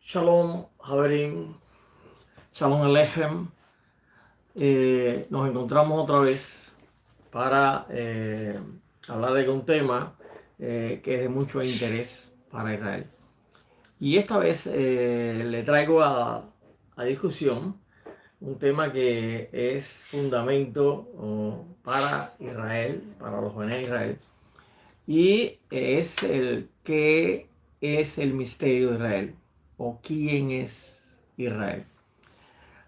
Shalom, Haverim, Shalom Aleichem. Nos encontramos otra vez para hablar de un tema que es de mucho interés para Israel. Y esta vez le traigo a discusión un tema que es fundamento para Israel, para los jóvenes de Israel, y es el qué es el misterio de Israel o quién es Israel.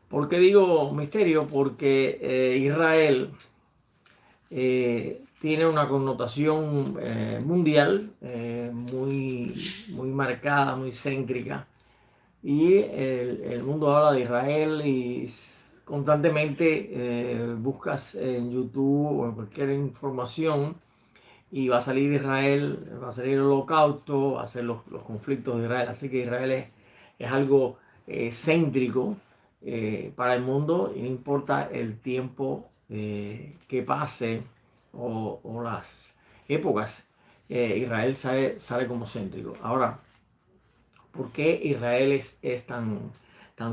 ¿Por qué digo misterio? Porque Israel tiene una connotación mundial muy marcada, muy céntrica. Y el mundo habla de Israel y constantemente buscas en YouTube o en cualquier información y va a salir Israel, va a salir el holocausto, va a ser los conflictos de Israel. Así que Israel es algo céntrico para el mundo y no importa el tiempo que pase o las épocas, Israel sale como céntrico. Ahora, ¿por qué Israel es tan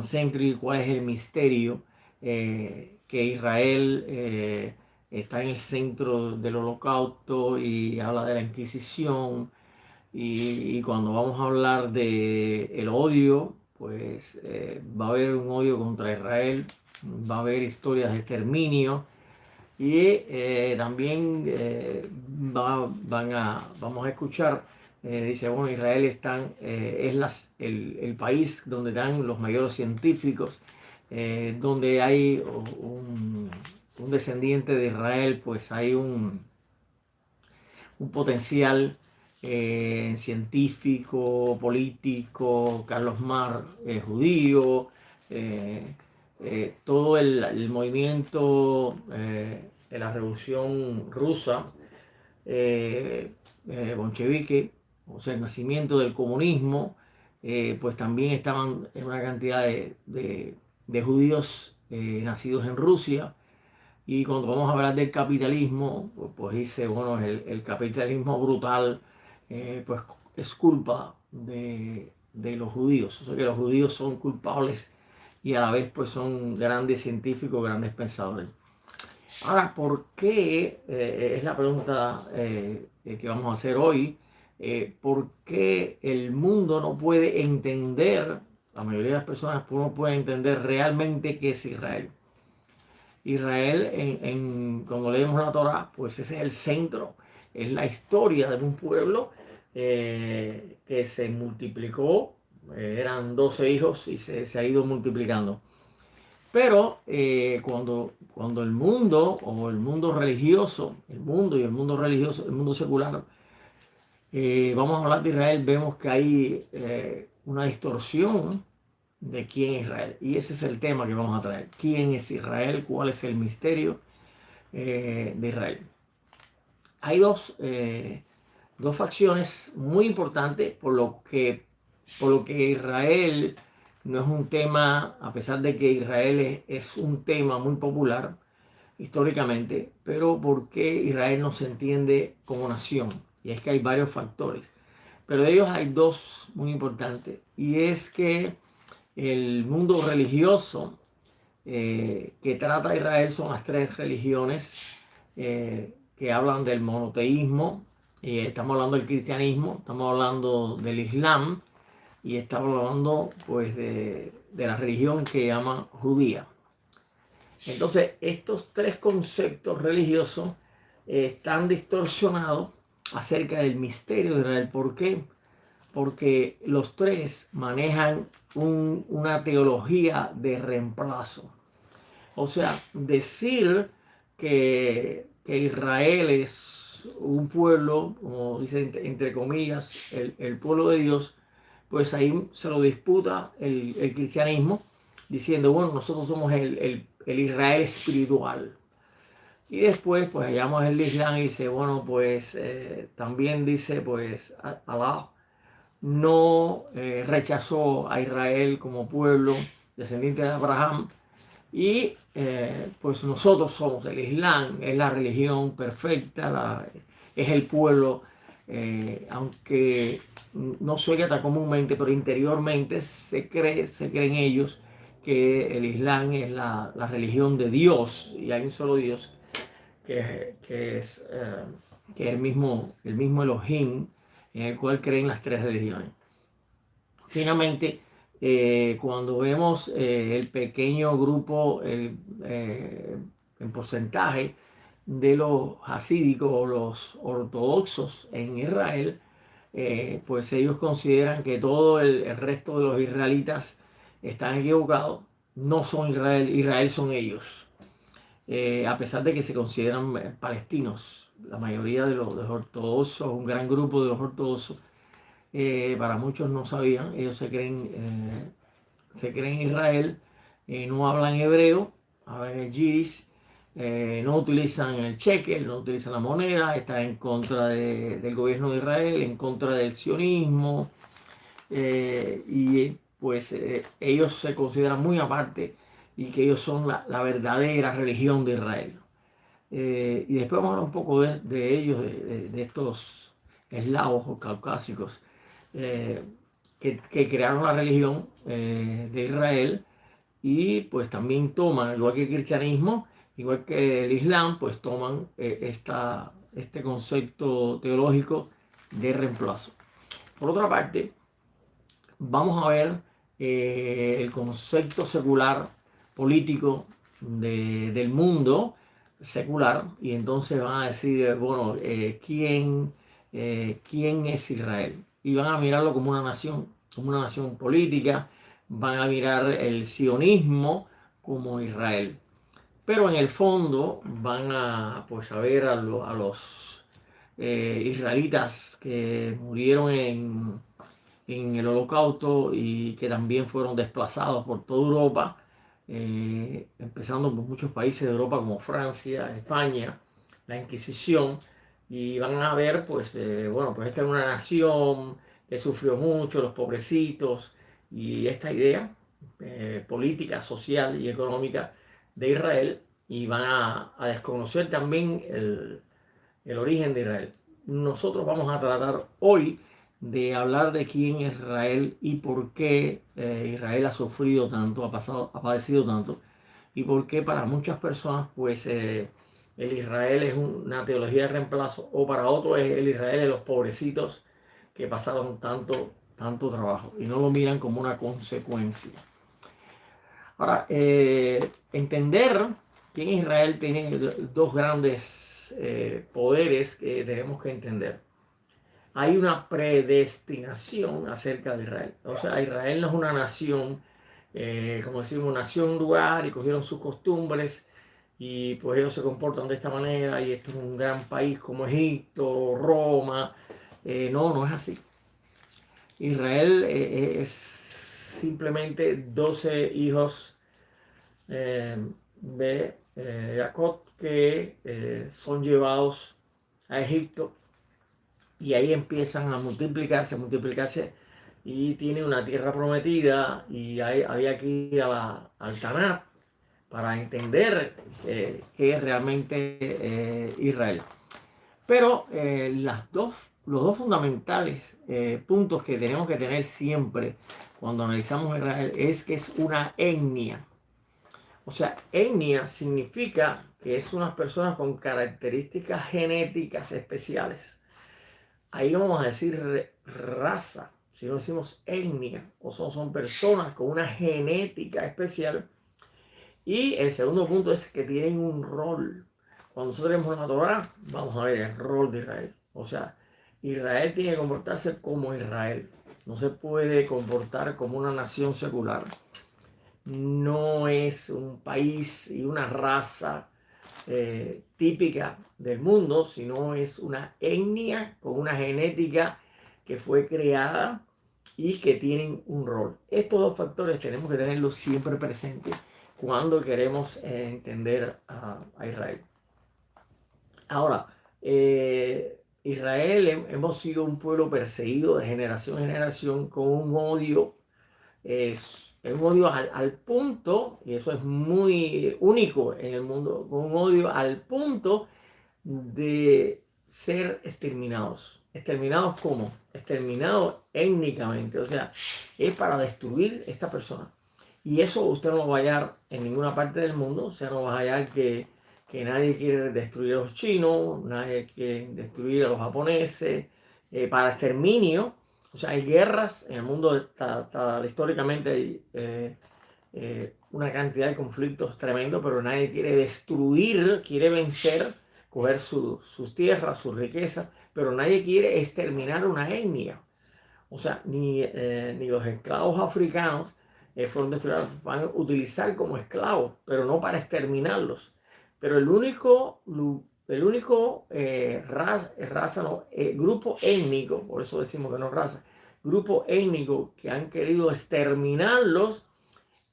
céntrico y cuál es el misterio que Israel está en el centro del holocausto y habla de la Inquisición? Y cuando vamos a hablar de el odio, pues va a haber un odio contra Israel, va a haber historias de exterminio y también vamos a escuchar, dice, bueno, Israel es el país donde están los mayores científicos, donde hay un descendiente de Israel, pues hay un potencial científico, político. Carlos Marx judío, eh, todo el movimiento de la Revolución Rusa, bolchevique, o sea, el nacimiento del comunismo, pues también estaban en una cantidad de judíos nacidos en Rusia. Y cuando vamos a hablar del capitalismo, pues dice, bueno, el capitalismo brutal, pues es culpa de los judíos. O sea que los judíos son culpables y a la vez pues son grandes científicos, grandes pensadores. Ahora, ¿por qué? Es la pregunta que vamos a hacer hoy. ¿Por qué el mundo no puede entender, la mayoría de las personas no puede entender realmente qué es Israel? Israel, cuando leemos la Torá, pues ese es el centro, es la historia de un pueblo que se multiplicó, eran 12 hijos y se ha ido multiplicando. Pero cuando el mundo o el mundo religioso, el mundo religioso, el mundo secular, vamos a hablar de Israel, vemos que hay una distorsión de quién es Israel. Y ese es el tema que vamos a traer. ¿Quién es Israel? ¿Cuál es el misterio de Israel? Hay dos facciones muy importantes por lo que Israel no es un tema, a pesar de que Israel es un tema muy popular históricamente, pero porque Israel no se entiende como nación. Y es que hay varios factores. Pero de ellos hay dos muy importantes. Y es que el mundo religioso que trata Israel son las tres religiones que hablan del monoteísmo. Estamos hablando del cristianismo, estamos hablando del islam y estamos hablando pues de la religión que llaman judía. Entonces, estos tres conceptos religiosos están distorsionados acerca del misterio de Israel. ¿Por qué? Porque los tres manejan una teología de reemplazo. O sea, decir que Israel es un pueblo, como dice entre comillas, el pueblo de Dios, pues ahí se lo disputa el cristianismo, diciendo, bueno, nosotros somos el Israel espiritual. Y después, pues hallamos el Islam y dice, bueno, pues también dice, pues Alá no rechazó a Israel como pueblo descendiente de Abraham. Y pues nosotros somos el Islam, es la religión perfecta, es el pueblo aunque no se oiga tan comúnmente, pero interiormente se creen ellos que el Islam es la religión de Dios y hay un solo Dios que es el mismo Elohim, en el cual creen las tres religiones. Finalmente, cuando vemos el pequeño grupo en porcentaje de los hasídicos o los ortodoxos en Israel, pues ellos consideran que todo el resto de los israelitas están equivocados, no son Israel, Israel son ellos. A pesar de que se consideran palestinos, la mayoría de los ortodoxos, un gran grupo de los ortodoxos, para muchos no sabían, ellos se creen Israel, no hablan hebreo, hablan el yiddish, no utilizan el shekel, no utilizan la moneda, están en contra del gobierno de Israel, en contra del sionismo, y pues ellos se consideran muy aparte y que ellos son la verdadera religión de Israel. Y después vamos a hablar un poco de ellos, de estos eslavos o caucásicos eh, que crearon la religión de Israel y pues también toman, igual que el cristianismo, igual que el islam, pues toman este concepto teológico de reemplazo. Por otra parte, vamos a ver el concepto secular político del mundo secular y entonces van a decir, bueno, ¿quién es Israel? Y van a mirarlo como una nación política, van a mirar el sionismo como Israel. Pero en el fondo van a, pues, a ver a los israelitas que murieron en el Holocausto y que también fueron desplazados por toda Europa, empezando por muchos países de Europa como Francia, España, la Inquisición, y van a ver, pues, bueno, pues esta es una nación que sufrió mucho, los pobrecitos, y esta idea política, social y económica de Israel, y van a desconocer también el origen de Israel. Nosotros vamos a tratar hoy de hablar de quién es Israel y por qué Israel ha sufrido tanto, ha padecido tanto, y por qué para muchas personas, pues, el Israel es una teología de reemplazo, o para otros es el Israel de los pobrecitos que pasaron tanto trabajo y no lo miran como una consecuencia. Ahora, entender quién es Israel tiene dos grandes poderes que tenemos que entender. Hay una predestinación acerca de Israel. O sea, Israel no es una nación, como decimos, nació en un lugar y cogieron sus costumbres y pues ellos se comportan de esta manera y esto es un gran país como Egipto, Roma. No es así. Israel es simplemente 12 hijos de Jacob que son llevados a Egipto y ahí empiezan a multiplicarse y tiene una tierra prometida y había que ir al Tanakh para entender qué es realmente Israel. Pero los dos fundamentales puntos que tenemos que tener siempre cuando analizamos Israel es que es una etnia. O sea, etnia significa que es unas personas con características genéticas especiales. Ahí no vamos a decir raza, si no decimos etnia, o son personas con una genética especial. Y el segundo punto es que tienen un rol. Cuando nosotros vemos la Torá, vamos a ver el rol de Israel. O sea, Israel tiene que comportarse como Israel. No se puede comportar como una nación secular. No es un país y una raza típica del mundo, sino es una etnia con una genética que fue creada y que tienen un rol. Estos dos factores tenemos que tenerlos siempre presentes cuando queremos entender a Israel. Ahora, Israel hemos sido un pueblo perseguido de generación en generación con un odio, un odio al punto, y eso es muy único en el mundo, con un odio al punto de ser exterminados. ¿Exterminados cómo? Exterminados étnicamente, o sea, es para destruir esta persona. Y eso usted no lo va a hallar en ninguna parte del mundo, o sea, no va a hallar que nadie quiere destruir a los chinos, nadie quiere destruir a los japoneses, para exterminio. O sea, hay guerras en el mundo, históricamente hay una cantidad de conflictos tremendos, pero nadie quiere destruir, quiere vencer, coger sus tierras, sus riquezas, pero nadie quiere exterminar una etnia. O sea, ni los esclavos africanos fueron destruidos, van a utilizar como esclavos, pero no para exterminarlos. Pero el único raza, no, grupo étnico, por eso decimos que no es raza, grupo étnico que han querido exterminarlos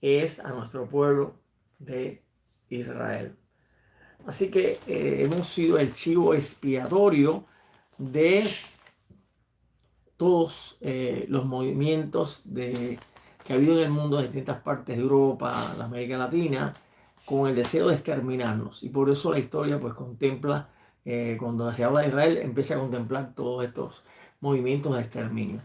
es a nuestro pueblo de Israel. Así que hemos sido el chivo expiatorio de todos los movimientos que ha habido en el mundo, de distintas partes de Europa, la América Latina, con el deseo de exterminarnos. Y por eso la historia pues contempla, cuando se habla de Israel, empieza a contemplar todos estos movimientos de exterminio.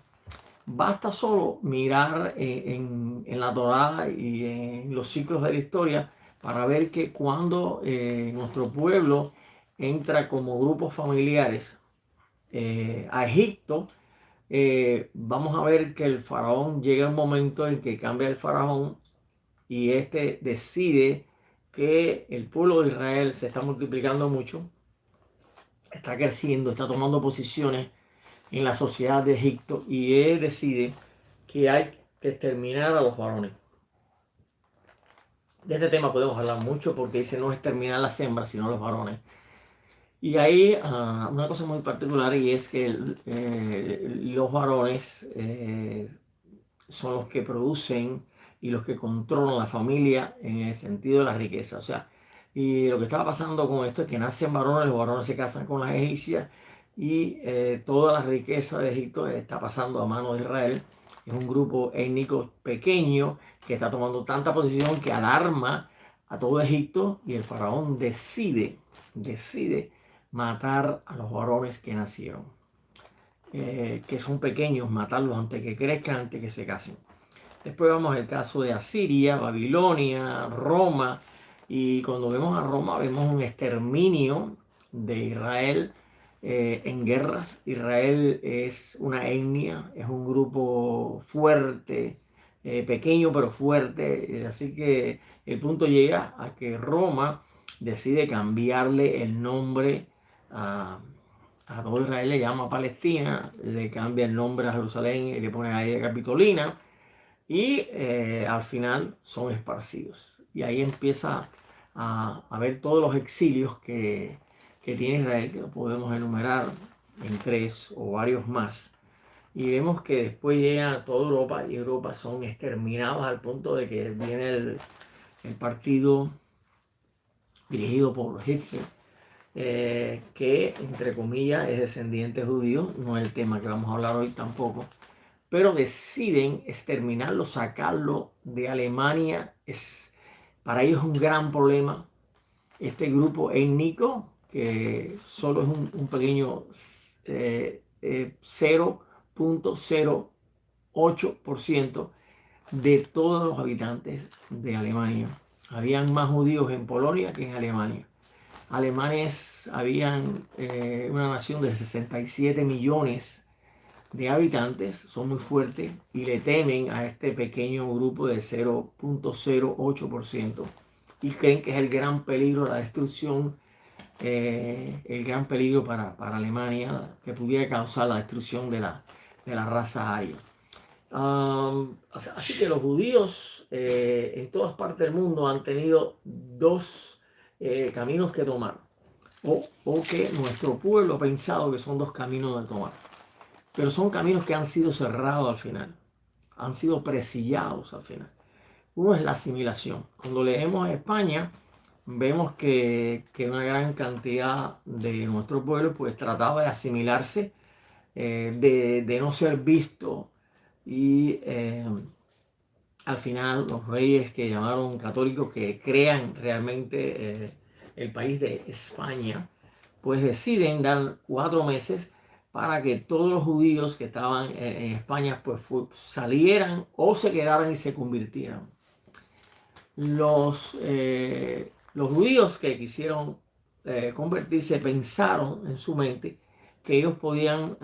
Basta solo mirar en la Torá y en los ciclos de la historia para ver que cuando nuestro pueblo entra como grupos familiares a Egipto, vamos a ver que el faraón llega un momento en que cambia el faraón y este decide que el pueblo de Israel se está multiplicando mucho, está creciendo, está tomando posiciones en la sociedad de Egipto y él decide que hay que exterminar a los varones. De este tema podemos hablar mucho porque dice no exterminar las hembras, sino los varones. Y hay una cosa muy particular y es que los varones son los que producen y los que controlan la familia en el sentido de la riqueza. O sea, y lo que estaba pasando con esto es que nacen varones, los varones se casan con las egipcias y toda la riqueza de Egipto está pasando a manos de Israel. Es un grupo étnico pequeño que está tomando tanta posición que alarma a todo Egipto y el faraón decide matar a los varones que nacieron. Que son pequeños, matarlos antes que crezcan, antes que se casen. Después vamos al caso de Asiria, Babilonia, Roma, y cuando vemos a Roma vemos un exterminio de Israel en guerras. Israel es una etnia, es un grupo fuerte, pequeño pero fuerte, así que el punto llega a que Roma decide cambiarle el nombre a todo Israel, le llama Palestina, le cambia el nombre a Jerusalén y le pone a ella Capitolina y al final son esparcidos. Y ahí empieza a ver todos los exilios que tiene Israel, que lo podemos enumerar en 3 o varios más. Y vemos que después llega a toda Europa y Europa son exterminados al punto de que viene el partido dirigido por Hitler, que entre comillas es descendiente judío, no es el tema que vamos a hablar hoy tampoco, pero deciden exterminarlo, sacarlo de Alemania. Para ellos es un gran problema este grupo étnico, que solo es un pequeño 0.08% de todos los habitantes de Alemania. Habían más judíos en Polonia que en Alemania. Alemanes habían una nación de 67 millones de habitantes, son muy fuertes y le temen a este pequeño grupo de 0.08% y creen que es el gran peligro, la destrucción, el gran peligro para Alemania, que pudiera causar la destrucción de la raza aria. Así que los judíos en todas partes del mundo han tenido dos caminos que tomar, o que nuestro pueblo ha pensado que son dos caminos de tomar, pero son caminos que han sido cerrados al final, han sido presillados al final. Uno es la asimilación. Cuando leemos a España, vemos que una gran cantidad de nuestro pueblo pues trataba de asimilarse, de no ser visto y al final los reyes que llamaron católicos, que crean realmente el país de España, pues deciden dar 4 meses para que todos los judíos que estaban en España pues salieran o se quedaran y se convirtieran. Los judíos que quisieron convertirse pensaron en su mente que ellos podían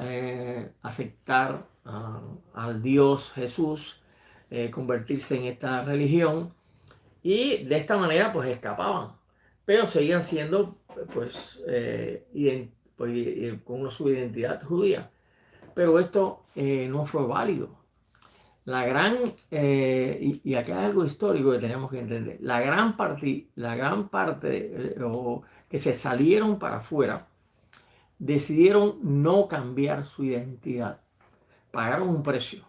aceptar al Dios Jesús, convertirse en esta religión y de esta manera pues escapaban, pero seguían siendo pues, con su identidad judía. Pero esto no fue válido. Y acá hay algo histórico que tenemos que entender. La gran parte que se salieron para afuera decidieron no cambiar su identidad. Pagaron un precio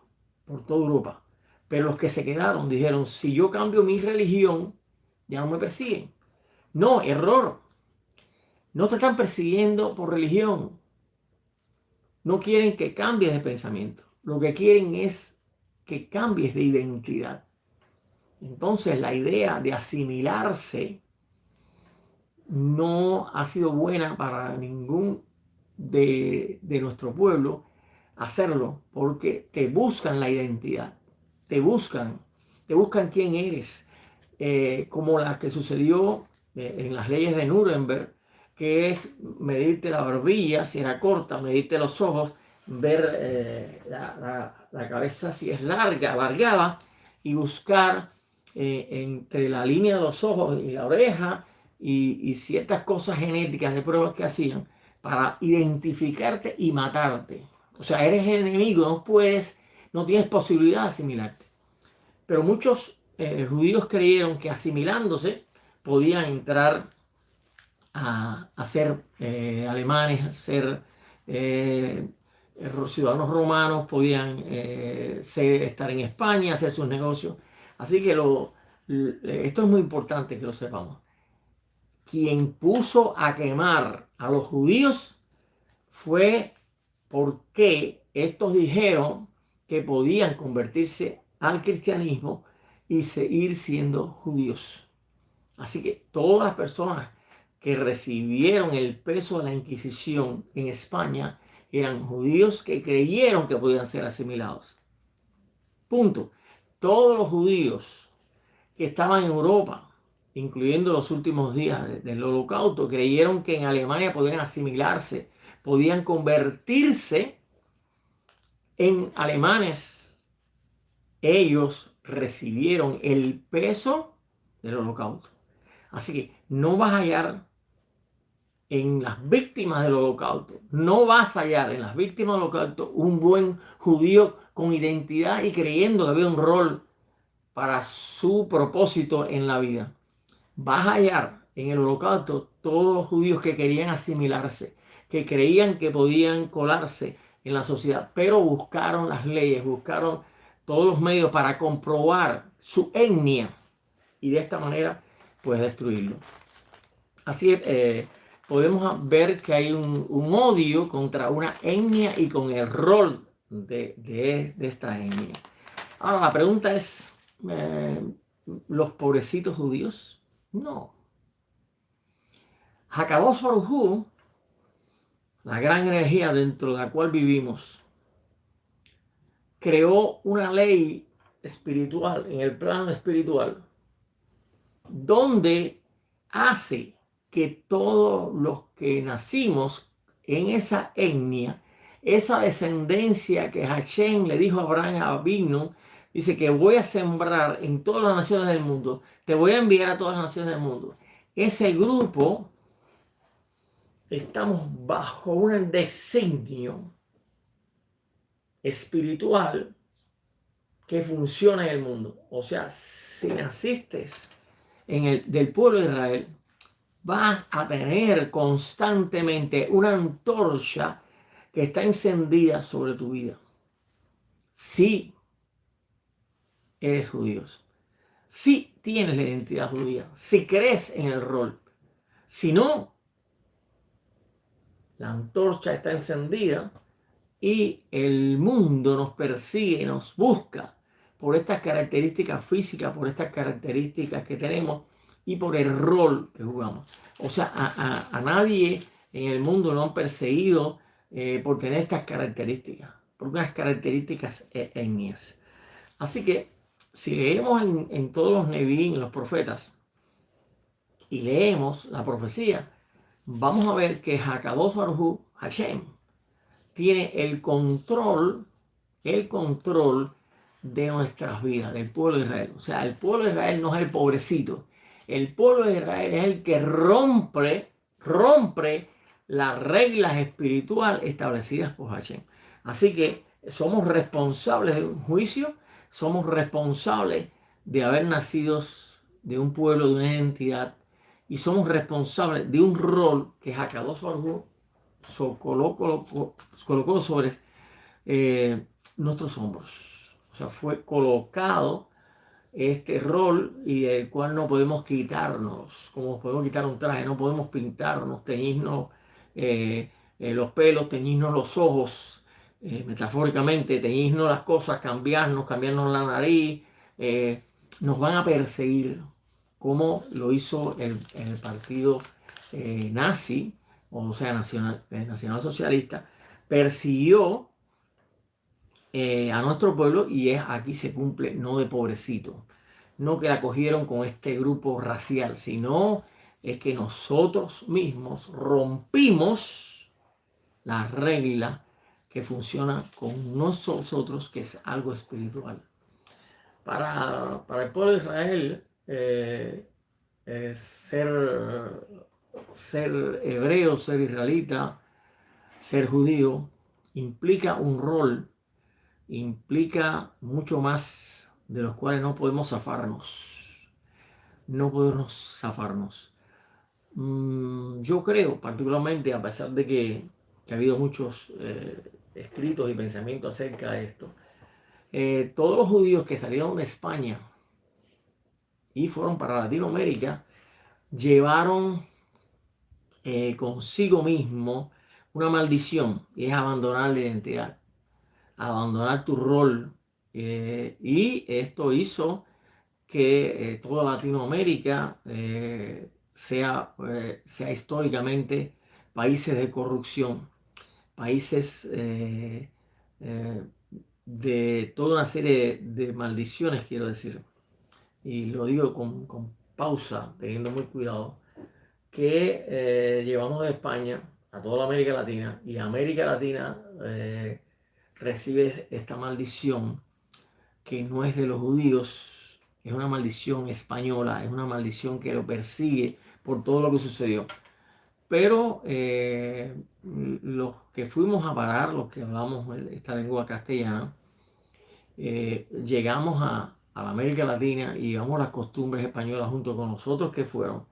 por toda Europa. Pero los que se quedaron dijeron, si yo cambio mi religión, ya no me persiguen. No, error. No te están persiguiendo por religión. No quieren que cambies de pensamiento. Lo que quieren es que cambies de identidad. Entonces la idea de asimilarse no ha sido buena para ningún de nuestro pueblo hacerlo, porque te buscan la identidad, te buscan quién eres, como la que sucedió en las leyes de Nuremberg, que es medirte la barbilla, si era corta, medirte los ojos, ver la cabeza si es larga, alargada, y buscar entre la línea de los ojos y la oreja y ciertas cosas genéticas de pruebas que hacían para identificarte y matarte. O sea, eres enemigo, no tienes posibilidad de asimilarte. Pero muchos judíos creyeron que asimilándose podían entrar a ser alemanes, a ser ciudadanos romanos, podían estar en España, hacer sus negocios. Así que esto es muy importante que lo sepamos. Quien puso a quemar a los judíos fue porque estos dijeron que podían convertirse al cristianismo y seguir siendo judíos. Así que todas las personas que recibieron el peso de la Inquisición en España eran judíos que creyeron que podían ser asimilados. Punto. Todos los judíos que estaban en Europa, incluyendo los últimos días del Holocausto, creyeron que en Alemania podían asimilarse, podían convertirse en alemanes. Ellos recibieron el peso del Holocausto. Así que no vas a hallar en las víctimas del Holocausto, no vas a hallar en las víctimas del Holocausto un buen judío con identidad y creyendo que había un rol para su propósito en la vida. Vas a hallar en el Holocausto todos los judíos que querían asimilarse, que creían que podían colarse en la sociedad, pero buscaron las leyes, buscaron todos los medios para comprobar su etnia y de esta manera pues destruirlo. Así podemos ver que hay un odio contra una etnia y con el rol de esta etnia. Ahora la pregunta es, ¿los pobrecitos judíos? No. Hakadosh Baruj Hu, la gran energía dentro de la cual vivimos, creó una ley espiritual, en el plano espiritual, donde hace que todos los que nacimos en esa etnia, esa descendencia que Hashem le dijo a Abraham Avinu, dice que voy a sembrar en todas las naciones del mundo, te voy a enviar a todas las naciones del mundo. Ese grupo, estamos bajo un designio espiritual que funciona en el mundo. O sea, si naciste del pueblo de Israel, vas a tener constantemente una antorcha que está encendida sobre tu vida. Si eres judío, si tienes la identidad judía, si crees en el rol. Si no, la antorcha está encendida y el mundo nos persigue, nos busca por estas características físicas, por estas características que tenemos y por el rol que jugamos. O sea, a nadie en el mundo lo han perseguido por tener estas características, por unas características etnias. Así que si leemos en todos los Nevi'im, los profetas, y leemos la profecía, vamos a ver que Hakadosh Baruj Hu, Hashem, tiene el control de nuestras vidas, del pueblo de Israel. O sea, el pueblo de Israel no es el pobrecito. El pueblo de Israel es el que rompe las reglas espirituales establecidas por Hashem. Así que somos responsables de un juicio, somos responsables de haber nacido de un pueblo, de una identidad, y somos responsables de un rol que Hakadosh Baruj Hu colocó sobre nuestros hombros. O sea, fue colocado este rol y del cual no podemos quitarnos, como podemos quitar un traje, no podemos pintarnos, teñirnos los pelos, teñirnos los ojos, metafóricamente, teñirnos las cosas, cambiarnos la nariz, nos van a perseguir, como lo hizo el partido nazi, o sea, nacionalsocialista, persiguió a nuestro pueblo, y aquí se cumple, no de pobrecito, no que la cogieron con este grupo racial, sino es que nosotros mismos rompimos la regla que funciona con nosotros, que es algo espiritual. Para el pueblo de Israel, ser hebreo, ser israelita, ser judío, implica un rol, implica mucho más, de los cuales no podemos zafarnos. No podemos zafarnos. Yo creo, particularmente, a pesar de que ha habido muchos escritos y pensamientos acerca de esto, todos los judíos que salieron de España y fueron para Latinoamérica, llevaron consigo mismo una maldición, y es abandonar la identidad, abandonar tu rol. Y esto hizo que toda Latinoamérica sea históricamente países de corrupción, países de toda una serie de maldiciones, quiero decir. Y lo digo con pausa, teniendo muy cuidado, que llevamos de España a toda la América Latina, y América Latina recibe esta maldición que no es de los judíos, es una maldición española, es una maldición que lo persigue por todo lo que sucedió. Pero los que fuimos a parar, los que hablamos esta lengua castellana, llegamos a la América Latina y llevamos las costumbres españolas junto con nosotros que fueron.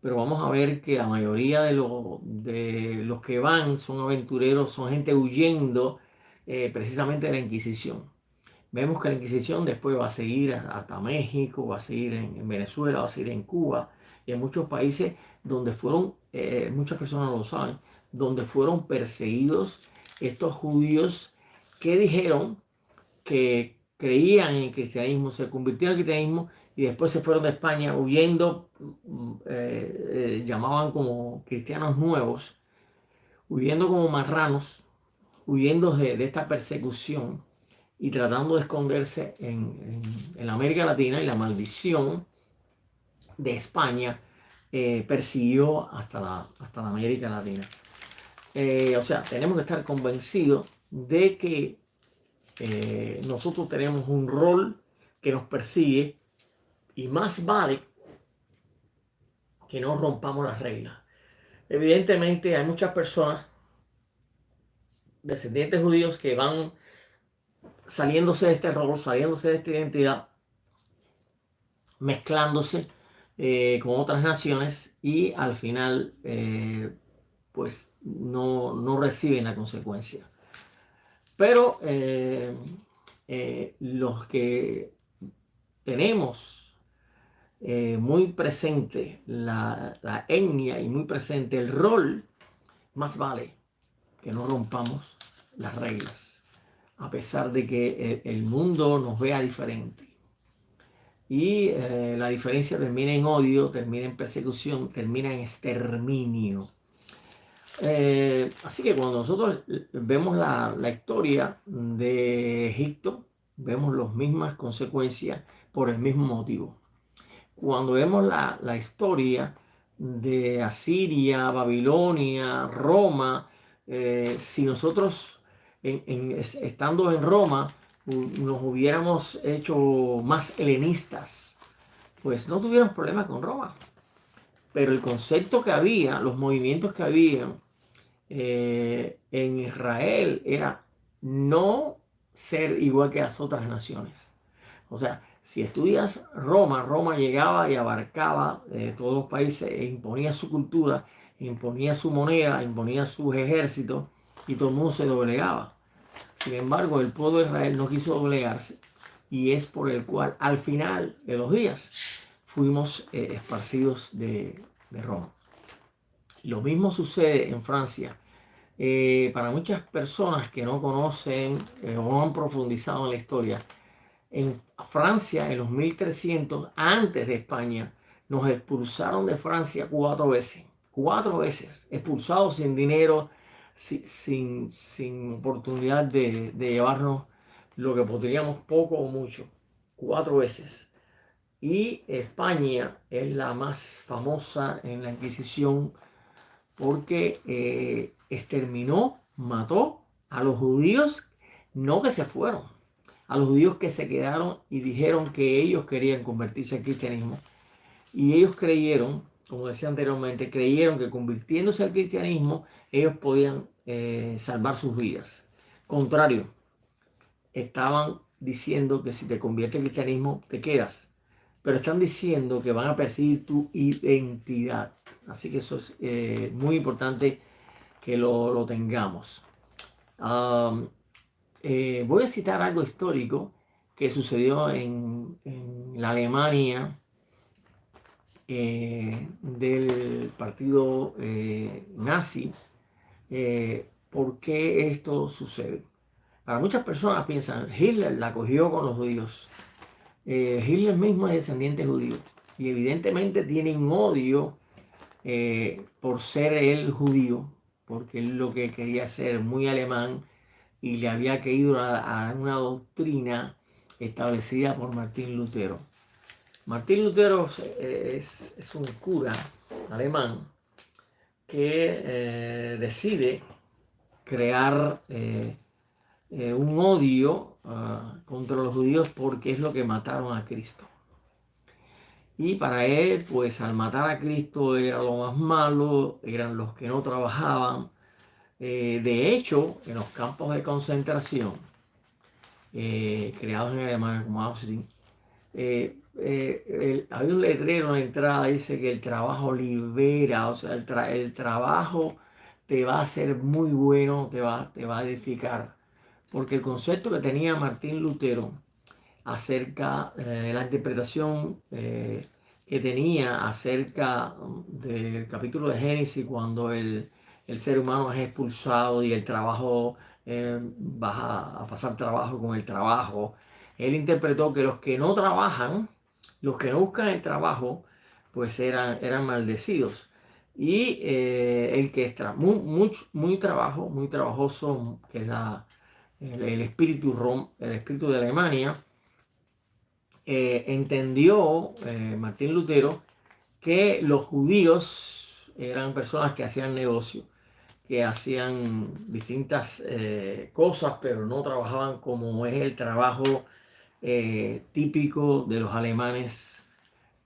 Pero vamos a ver que la mayoría de los que van son aventureros, son gente huyendo precisamente de la Inquisición. Vemos que la Inquisición después va a seguir hasta México, va a seguir en Venezuela, va a seguir en Cuba y en muchos países donde fueron, muchas personas no lo saben, donde fueron perseguidos estos judíos que dijeron que creían en el cristianismo, se convirtieron al cristianismo y después se fueron de España huyendo, llamaban como cristianos nuevos, huyendo como marranos, huyendo de esta persecución y tratando de esconderse en la América Latina, y la maldición de España persiguió hasta la América Latina. O sea, tenemos que estar convencidos de que nosotros tenemos un rol que nos persigue, y más vale que no rompamos las reglas. Evidentemente hay muchas personas, descendientes judíos, que van saliéndose de este rol, saliéndose de esta identidad, mezclándose con otras naciones, y al final pues no reciben la consecuencia. Pero los que tenemos muy presente la etnia y muy presente el rol, más vale que no rompamos las reglas, a pesar de que el mundo nos vea diferente. Y la diferencia termina en odio, termina en persecución, termina en exterminio. Así que cuando nosotros vemos la historia de Egipto, vemos las mismas consecuencias por el mismo motivo. Cuando vemos la historia de Asiria, Babilonia, Roma, si nosotros estando en Roma nos hubiéramos hecho más helenistas, pues no tuviéramos problemas con Roma. Pero el concepto que había, los movimientos que había en Israel era no ser igual que las otras naciones. O sea, si estudias Roma, Roma llegaba y abarcaba todos los países e imponía su cultura, imponía su moneda, imponía sus ejércitos y todo el mundo se doblegaba. Sin embargo, el pueblo de Israel no quiso doblegarse y es por el cual al final de los días fuimos esparcidos de Roma. Lo mismo sucede en Francia. Para muchas personas que no conocen o no han profundizado en la historia, en Francia, en los 1300, antes de España, nos expulsaron de Francia 4 veces. 4 veces. Expulsados sin dinero, sin oportunidad de llevarnos lo que podríamos, poco o mucho. 4 veces. Y España es la más famosa en la Inquisición porque exterminó, mató a los judíos, no que se fueron, a los judíos que se quedaron y dijeron que ellos querían convertirse al cristianismo. Y ellos creyeron, como decía anteriormente, creyeron que convirtiéndose al cristianismo ellos podían salvar sus vidas. Contrario, estaban diciendo que si te conviertes al cristianismo te quedas, pero están diciendo que van a perseguir tu identidad. Así que eso es muy importante que lo tengamos. Voy a citar algo histórico que sucedió en la Alemania del partido nazi. ¿Por qué esto sucede? Para muchas personas piensan, Hitler la cogió con los judíos. Hitler mismo es descendiente judío y evidentemente tiene un odio por ser él judío, porque él lo que quería ser muy alemán y le había caído a una doctrina establecida por Martín Lutero. Martín Lutero es un cura alemán que decide crear un odio contra los judíos porque es lo que mataron a Cristo. Y para él, pues al matar a Cristo era lo más malo, eran los que no trabajaban. De hecho, en los campos de concentración, creados en Alemania como Auschwitz, había un letrero en la entrada, dice que el trabajo libera, o sea, el trabajo te va a hacer muy bueno, te va a edificar. Porque el concepto que tenía Martín Lutero acerca de la interpretación que tenía acerca del capítulo de Génesis, cuando el ser humano es expulsado y el trabajo, vas a pasar trabajo con el trabajo. Él interpretó que los que no trabajan, los que no buscan el trabajo, pues eran maldecidos. Y el que es muy trabajoso, que es el espíritu de Alemania, entendió Martín Lutero que los judíos eran personas que hacían negocio, que hacían distintas cosas, pero no trabajaban como es el trabajo típico de los alemanes,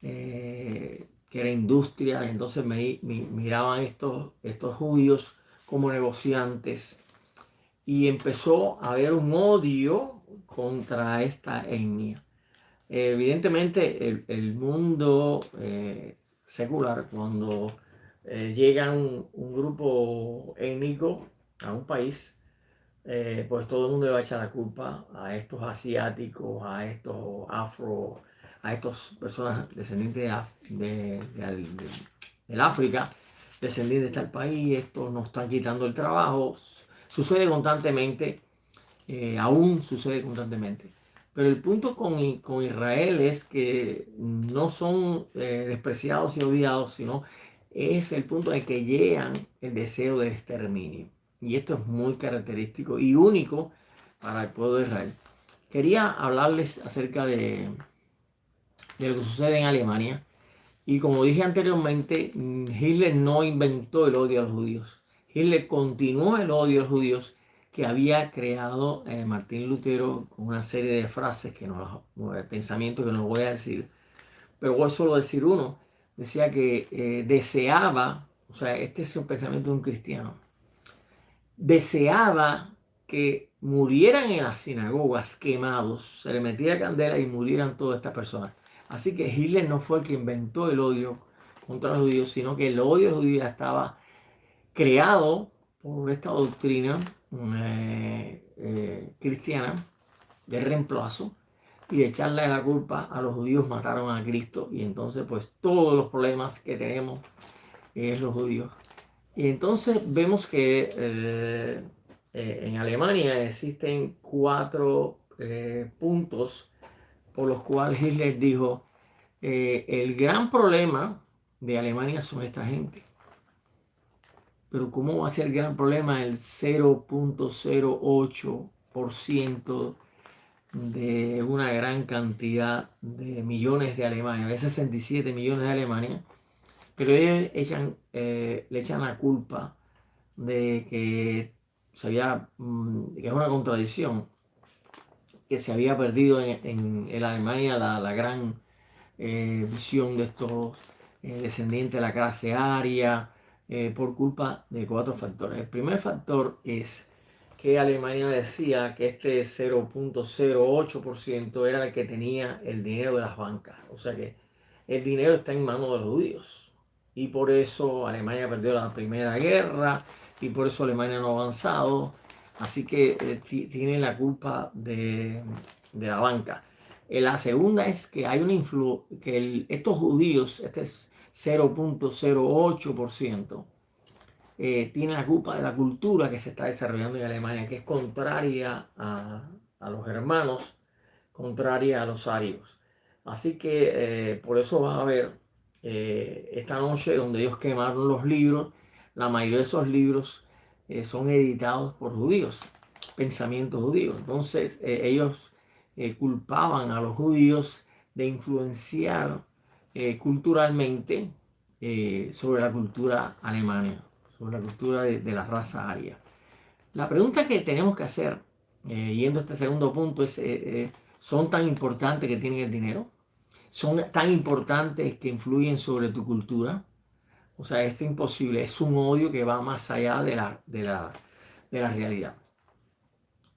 que era industria. Entonces miraban estos judíos como negociantes y empezó a haber un odio contra esta etnia. Evidentemente, el mundo secular, cuando llega un grupo étnico a un país, pues todo el mundo le va a echar la culpa a estos asiáticos, a estos afro, a estas personas descendientes del África, descendientes de tal país, estos nos están quitando el trabajo. Sucede constantemente, aún sucede constantemente. Pero el punto con Israel es que no son despreciados y odiados, sino es el punto en que llegan el deseo de exterminio. Y esto es muy característico y único para el pueblo de Israel. Quería hablarles acerca de lo que sucede en Alemania. Y como dije anteriormente, Hitler no inventó el odio a los judíos. Hitler continuó el odio a los judíos que había creado Martín Lutero con una serie de frases, pensamientos que no voy a decir, pero voy solo a decir uno. Decía que deseaba, o sea, este es un pensamiento de un cristiano, deseaba que murieran en las sinagogas quemados, se le metiera candela y murieran todas estas personas. Así que Hitler no fue el que inventó el odio contra los judíos, sino que el odio a los judíos estaba creado por esta doctrina cristiana de reemplazo y de echarle la culpa a los judíos mataron a Cristo y entonces pues todos los problemas que tenemos es los judíos. Y entonces vemos que en Alemania existen cuatro puntos por los cuales Hitler dijo, el gran problema de Alemania son esta gente. Pero ¿cómo va a ser el gran problema el 0,08% de una gran cantidad de millones de Alemania, de 67 millones de Alemania? Pero ellos le echan la culpa de que que es una contradicción, que se había perdido en Alemania la gran visión de estos descendientes de la clase aria por culpa de cuatro factores. El primer factor es que Alemania decía que este 0,08% era el que tenía el dinero de las bancas, o sea que el dinero está en manos de los judíos y por eso Alemania perdió la Primera Guerra y por eso Alemania no ha avanzado, así que tiene la culpa de la banca. La segunda es que hay estos judíos, este es 0,08%, tienen la culpa de la cultura que se está desarrollando en Alemania, que es contraria a los hermanos, contraria a los arios. Así que por eso vas a ver esta noche donde ellos quemaron los libros, la mayoría de esos libros son editados por judíos, pensamientos judíos. Entonces ellos culpaban a los judíos de influenciar culturalmente sobre la cultura alemana, sobre la cultura de la raza aria. La pregunta que tenemos que hacer, yendo a este segundo punto, es, ¿son tan importantes que tienen el dinero? ¿Son tan importantes que influyen sobre tu cultura? O sea, esto es imposible, es un odio que va más allá de la realidad.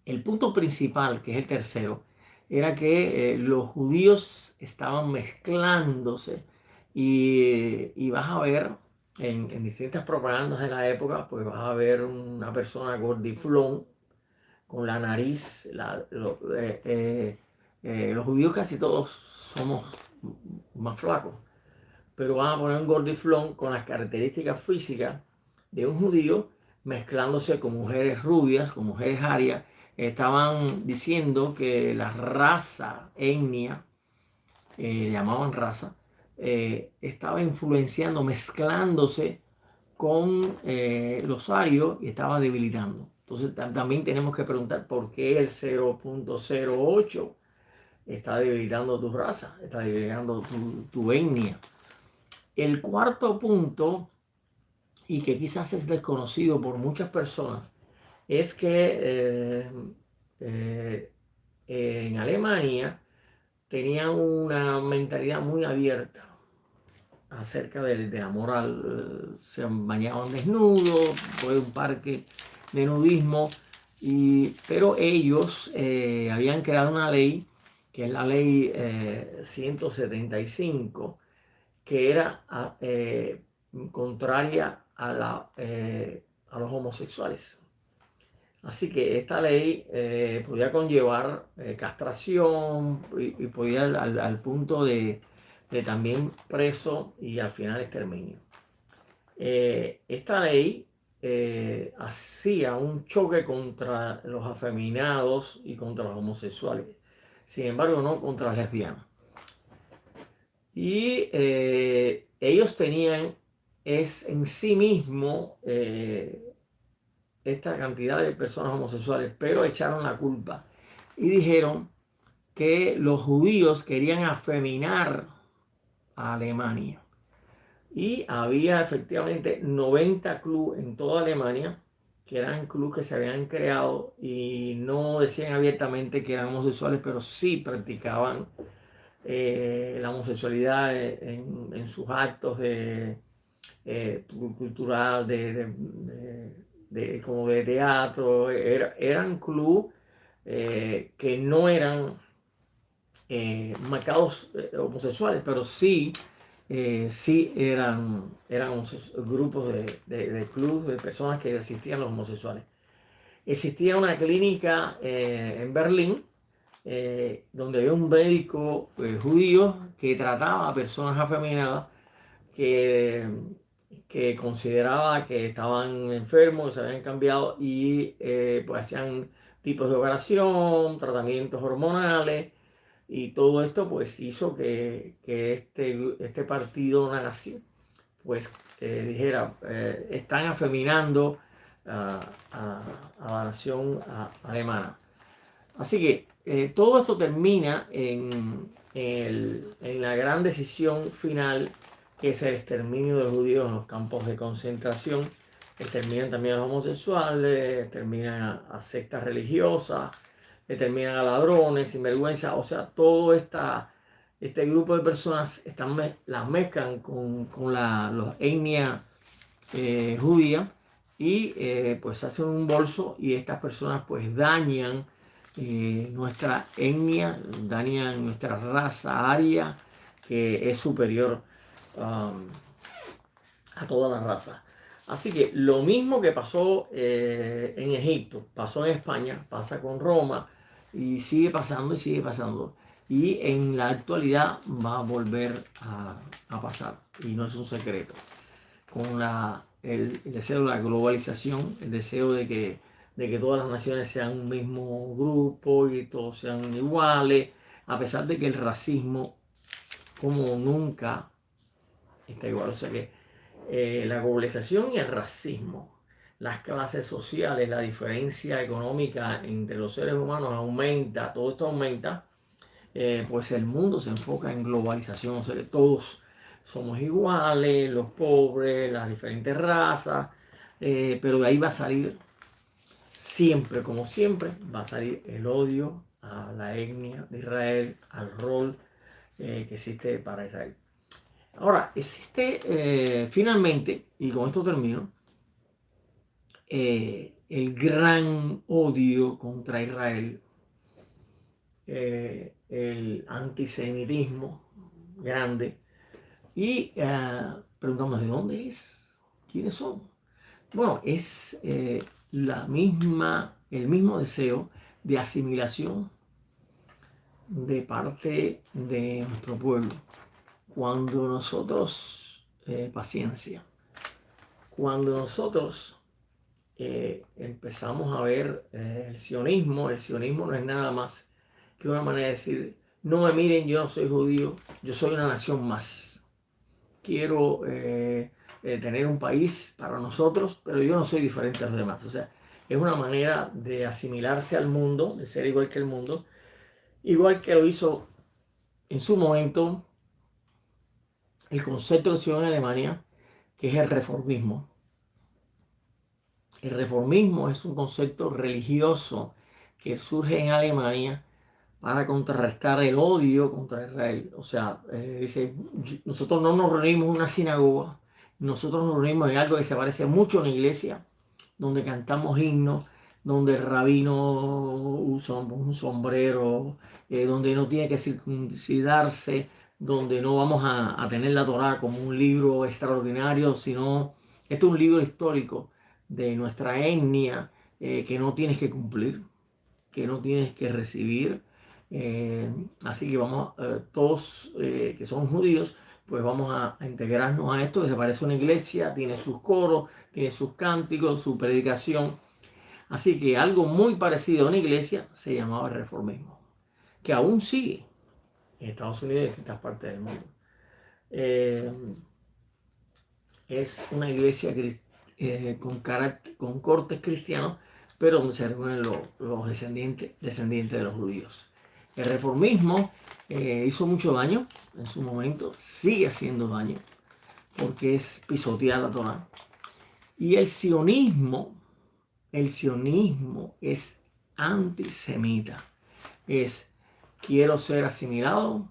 El punto principal, que es el tercero, era que los judíos estaban mezclándose y vas a ver en distintas propagandas de la época, pues vas a ver una persona gordiflón con la nariz. Los judíos casi todos somos más flacos, pero van a poner un gordiflón con las características físicas de un judío mezclándose con mujeres rubias, con mujeres arias. Estaban diciendo que la raza, etnia, le llamaban raza, estaba influenciando, mezclándose con los arios y estaba debilitando. Entonces también tenemos que preguntar por qué el 0,08 está debilitando tu raza, está debilitando tu etnia. El cuarto punto, y que quizás es desconocido por muchas personas, es que en Alemania tenían una mentalidad muy abierta acerca de la moral. Se bañaban desnudos, fue un parque de nudismo, pero ellos habían creado una ley, que es la ley 175, que era contraria a los homosexuales. Así que esta ley podía conllevar castración y podía al punto de también preso y al final exterminio. Esta ley hacía un choque contra los afeminados y contra los homosexuales, sin embargo no contra las lesbianas. Y ellos tenían es en sí mismo esta cantidad de personas homosexuales, pero echaron la culpa y dijeron que los judíos querían afeminar a Alemania. Y había efectivamente 90 clubes en toda Alemania, que eran clubes que se habían creado y no decían abiertamente que eran homosexuales, pero sí practicaban la homosexualidad en sus actos cultural, como de teatro. Eran clubes que no eran marcados homosexuales, pero sí eran grupos de clubes de personas que asistían a los homosexuales. Existía una clínica en Berlín donde había un médico judío que trataba a personas afeminadas que, que consideraba que estaban enfermos, que se habían cambiado y pues hacían tipos de operación, tratamientos hormonales y todo esto pues hizo que este partido nazi pues dijera, están afeminando a la nación alemana. Así que todo esto termina en la gran decisión final, que es el exterminio de los judíos en los campos de concentración. Exterminan también a los homosexuales, exterminan a sectas religiosas, exterminan a ladrones, sinvergüenza. O sea, todo este grupo de personas las mezclan con la etnia judía y pues hacen un bolso y estas personas pues dañan nuestra etnia, dañan nuestra raza aria que es superior a todas las razas. Así que lo mismo que pasó en Egipto, pasó en España, pasa con Roma y sigue pasando y sigue pasando. Y en la actualidad va a volver a pasar y no es un secreto. Con el deseo de la globalización, el deseo de que todas las naciones sean un mismo grupo y todos sean iguales, a pesar de que el racismo como nunca está igual. O sea que la globalización y el racismo, las clases sociales, la diferencia económica entre los seres humanos aumenta, todo esto aumenta, pues el mundo se enfoca en globalización, o sea que todos somos iguales, los pobres, las diferentes razas, pero de ahí va a salir siempre, como siempre, va a salir el odio a la etnia de Israel, al rol que existe para Israel. Ahora, existe finalmente, y con esto termino, el gran odio contra Israel, el antisemitismo grande, y preguntamos, ¿de dónde es? ¿Quiénes son? Bueno, es el mismo deseo de asimilación de parte de nuestro pueblo. Cuando nosotros, paciencia, cuando nosotros empezamos a ver el sionismo no es nada más que una manera de decir, no me miren, yo no soy judío, yo soy una nación más. Quiero tener un país para nosotros, pero yo no soy diferente a los demás. O sea, es una manera de asimilarse al mundo, de ser igual que el mundo, igual que lo hizo en su momento el concepto de ciudad en Alemania, que es el reformismo. El reformismo es un concepto religioso que surge en Alemania para contrarrestar el odio contra Israel. O sea, dice, nosotros no nos reunimos en una sinagoga, nosotros nos reunimos en algo que se parece mucho a una iglesia, donde cantamos himnos, donde el rabino usa un sombrero, donde no tiene que circuncidarse, donde no vamos a tener la Torá como un libro extraordinario, sino esto es un libro histórico de nuestra etnia que no tienes que cumplir, que no tienes que recibir. Así que vamos, todos que son judíos, pues vamos a integrarnos a esto, que se parece a una iglesia, tiene sus coros, tiene sus cánticos, su predicación. Así que algo muy parecido a una iglesia se llamaba reformismo, que aún sigue en Estados Unidos y en distintas partes del mundo. es una iglesia con cortes cristianos, pero donde se reúnen los descendientes de los judíos. El reformismo hizo mucho daño en su momento, sigue haciendo daño, porque es pisotear la Torá. Y el sionismo es antisemita. Quiero ser asimilado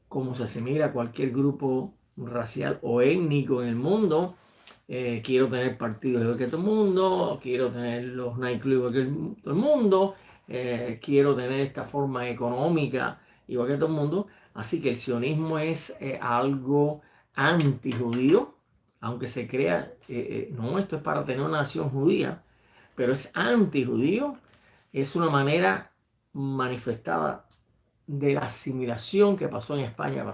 como se asimila a cualquier grupo racial o étnico en el mundo. Quiero tener partidos igual que todo el mundo, quiero tener los nightclubs igual que todo el mundo, quiero tener esta forma económica igual que todo el mundo. Así que el sionismo es algo antijudío, aunque se crea, no, esto es para tener una nación judía, pero es antijudío, es una manera manifestada de la asimilación que pasó en España,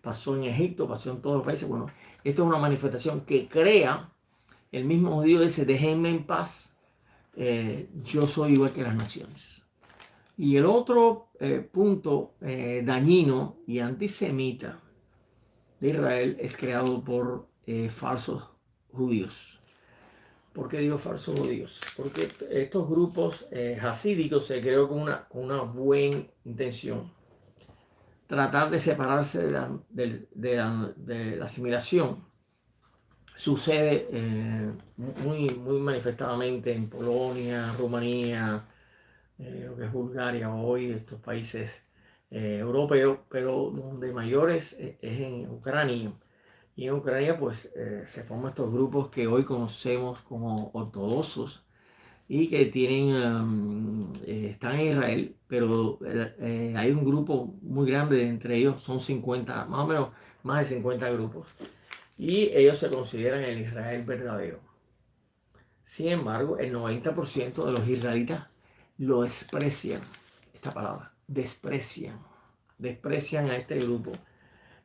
pasó en Egipto, pasó en todos los países. Bueno, esto es una manifestación que crea, el mismo judío dice, déjenme en paz, yo soy igual que las naciones. Y el otro punto dañino y antisemita de Israel es creado por falsos judíos. ¿Por qué digo falsos judíos? Porque estos grupos hasídicos se creó con una buena intención. Tratar de separarse de la asimilación. Sucede muy manifestadamente en Polonia, Rumanía, lo que es Bulgaria hoy, estos países europeos, pero donde mayores es en Ucrania. Y en Ucrania pues se forman estos grupos que hoy conocemos como ortodoxos y que están en Israel, pero hay un grupo muy grande entre ellos, son 50, más o menos más de 50 grupos, y ellos se consideran el Israel verdadero. Sin embargo, el 90% de los israelitas lo desprecian, esta palabra, desprecian a este grupo,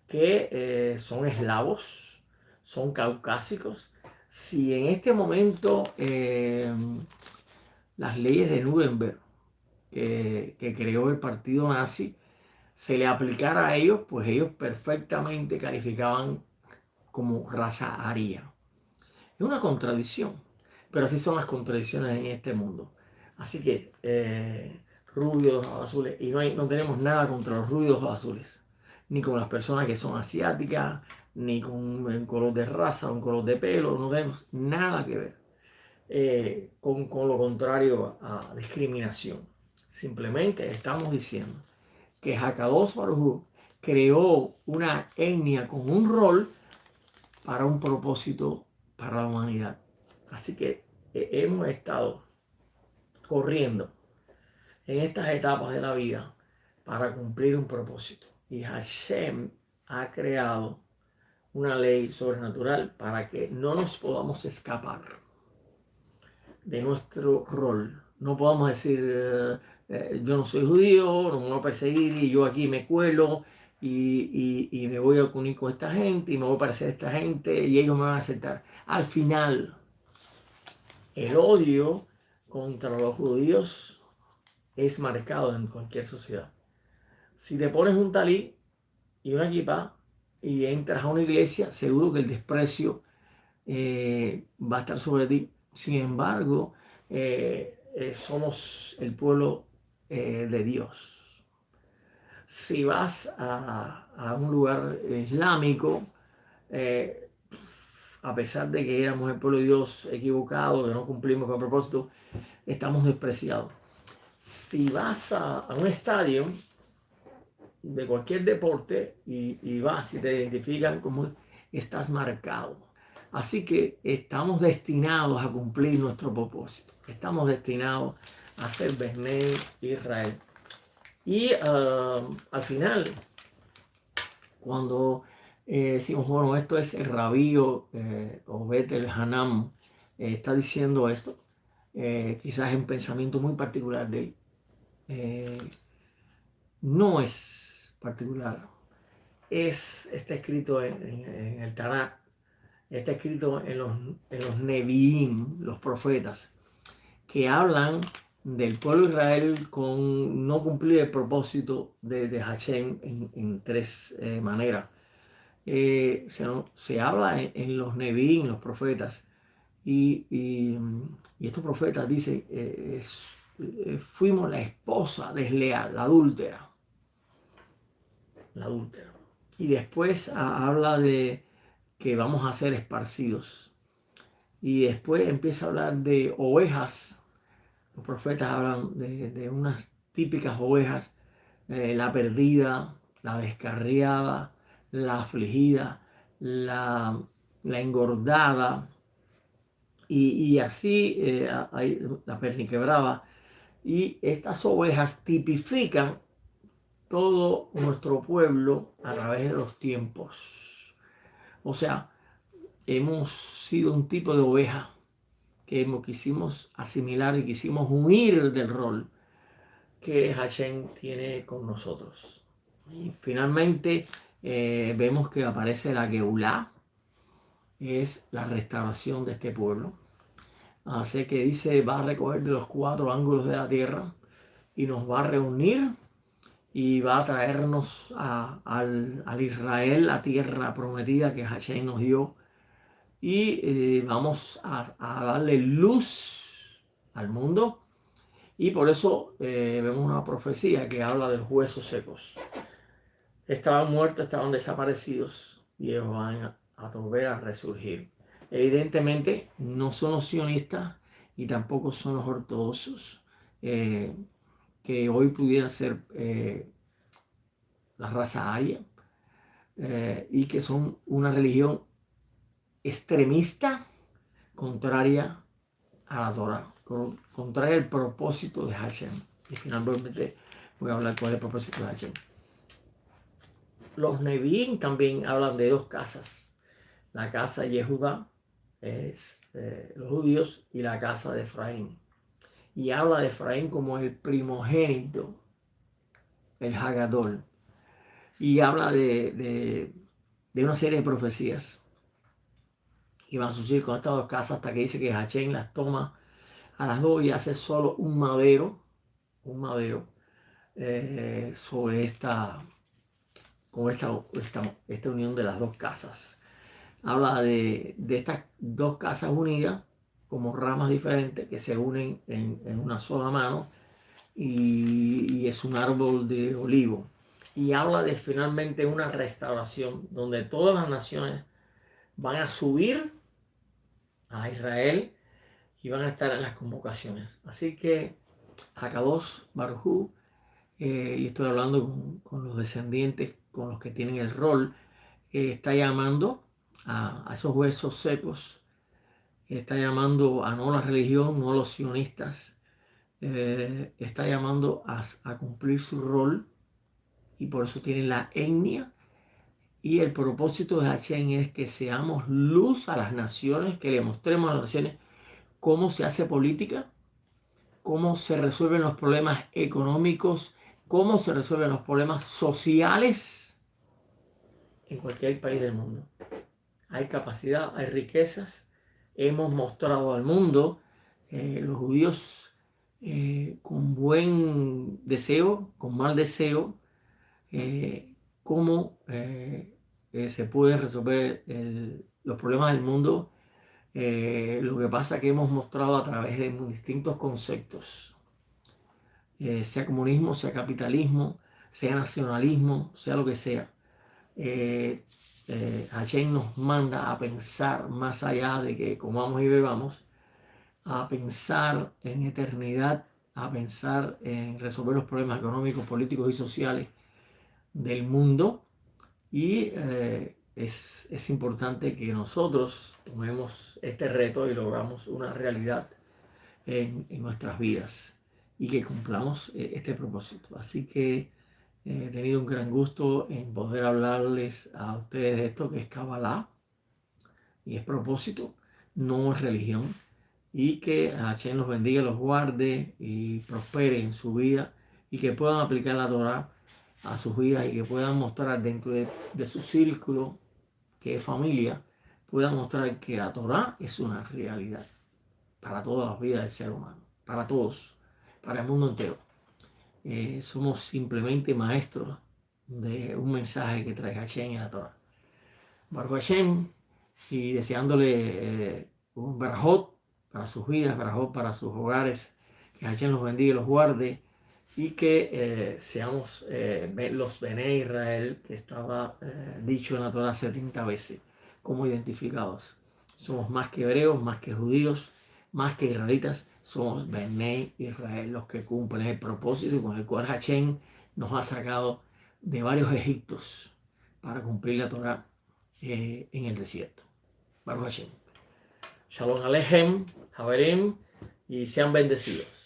que son eslavos, son caucásicos. Si en este momento las leyes de Nuremberg que creó el partido nazi se le aplicara a ellos, pues ellos perfectamente calificaban como raza aria. Es una contradicción, pero así son las contradicciones en este mundo. Así que rubios o azules, y no tenemos nada contra los rubios o azules, ni con las personas que son asiáticas, ni con un color de raza, un color de pelo, no tenemos nada que ver con lo contrario a discriminación. Simplemente estamos diciendo que Hakadosh Baruj Hu creó una etnia con un rol para un propósito para la humanidad. Así que hemos estado corriendo en estas etapas de la vida para cumplir un propósito. Y Hashem ha creado una ley sobrenatural para que no nos podamos escapar de nuestro rol. No podamos decir, yo no soy judío, no me voy a perseguir y yo aquí me cuelo y me voy a unir con esta gente y me voy a parecer a esta gente y ellos me van a aceptar. Al final, el odio contra los judíos es marcado en cualquier sociedad. Si te pones un talí y una equipa y entras a una iglesia, seguro que el desprecio va a estar sobre ti. Sin embargo, somos el pueblo de Dios. Si vas a un lugar islámico, a pesar de que éramos el pueblo de Dios equivocado, que no cumplimos con el propósito, estamos despreciados. Si vas a un estadio de cualquier deporte y vas y te identifican como estás marcado. Así que estamos destinados a cumplir nuestro propósito. Estamos destinados a ser Bnei Israel. Y al final, cuando decimos, bueno, esto es el rabí Obed el-Hanam, está diciendo esto, quizás es un pensamiento muy particular de él. No es particular, está escrito en el Tanakh, está escrito en los Nevi'im, los profetas, que hablan del pueblo de Israel con no cumplir el propósito de Hashem en tres maneras. se habla en los Neví, en los profetas, y estos profetas dicen, fuimos la esposa desleal, la adúltera. Y después habla de que vamos a ser esparcidos. Y después empieza a hablar de ovejas. Los profetas hablan de unas típicas ovejas, la perdida, la descarriada, la afligida, la engordada, y así hay la perniquebrada. Y estas ovejas tipifican todo nuestro pueblo a través de los tiempos. O sea, hemos sido un tipo de oveja que quisimos asimilar y quisimos huir del rol que Hashem tiene con nosotros. Y finalmente vemos que aparece la Geulá, es la restauración de este pueblo. Así que dice, va a recoger de los cuatro ángulos de la tierra y nos va a reunir y va a traernos al Israel, la tierra prometida que Hashem nos dio. Y vamos a darle luz al mundo. Y por eso vemos una profecía que habla de los huesos secos. Estaban muertos, estaban desaparecidos y ellos van a volver a resurgir. Evidentemente no son los sionistas y tampoco son los ortodoxos, que hoy pudieran ser la raza aria, y que son una religión extremista contraria a la Torah, contraria al propósito de Hashem. Y finalmente voy a hablar cuál es el propósito de Hashem. Los Nevi'im también hablan de dos casas. La casa de Yehudá, es los judíos, y la casa de Efraín. Y habla de Efraín como el primogénito, el Hagadol. Y habla de una serie de profecías que van a suceder con estas dos casas, hasta que dice que Hashem las toma a las dos y hace solo un madero sobre esta unión de las dos casas. Habla de estas dos casas unidas como ramas diferentes que se unen en una sola mano, y es un árbol de olivo. Y habla de finalmente una restauración donde todas las naciones van a subir a Israel y van a estar en las convocaciones. Así que Hakadosh Baruj Hu, y estoy hablando con los descendientes, con los que tienen el rol, está llamando a esos huesos secos, está llamando a no la religión, no a los sionistas, está llamando a cumplir su rol, y por eso tienen la etnia. Y el propósito de Hashem es que seamos luz a las naciones, que le mostremos a las naciones cómo se hace política, cómo se resuelven los problemas económicos, cómo se resuelven los problemas sociales en cualquier país del mundo. Hay capacidad, hay riquezas. Hemos mostrado al mundo, los judíos, con buen deseo, con mal deseo, cómo se pueden resolver los problemas del mundo. Lo que pasa es que hemos mostrado a través de distintos conceptos, sea comunismo, sea capitalismo, sea nacionalismo, sea lo que sea. Hashem nos manda a pensar más allá de que comamos y bebamos, a pensar en eternidad, a pensar en resolver los problemas económicos, políticos y sociales del mundo. Y es importante que nosotros tomemos este reto y logramos una realidad en nuestras vidas y que cumplamos este propósito. Así que he tenido un gran gusto en poder hablarles a ustedes de esto que es Kabbalah y es propósito, no es religión. Y que Hashem los bendiga, los guarde y prospere en su vida, y que puedan aplicar la Torah a sus vidas, y que puedan mostrar dentro de su círculo, que es familia, puedan mostrar que la Torah es una realidad para todas las vidas del ser humano, para todos, para el mundo entero. Somos simplemente maestros de un mensaje que trae Hashem en la Torah. Baruch Hashem, y deseándole un barajot para sus vidas, barajot para sus hogares, que Hashem los bendiga y los guarde, y que seamos los Bene Israel, que estaba dicho en la Torah 70 veces, como identificados. Somos más que hebreos, más que judíos, más que israelitas, somos Bene Israel, los que cumplen el propósito con el cual Hashem nos ha sacado de varios Egiptos para cumplir la Torah en el desierto. Baruch Hashem. Shalom Alejem, Haverim, y sean bendecidos.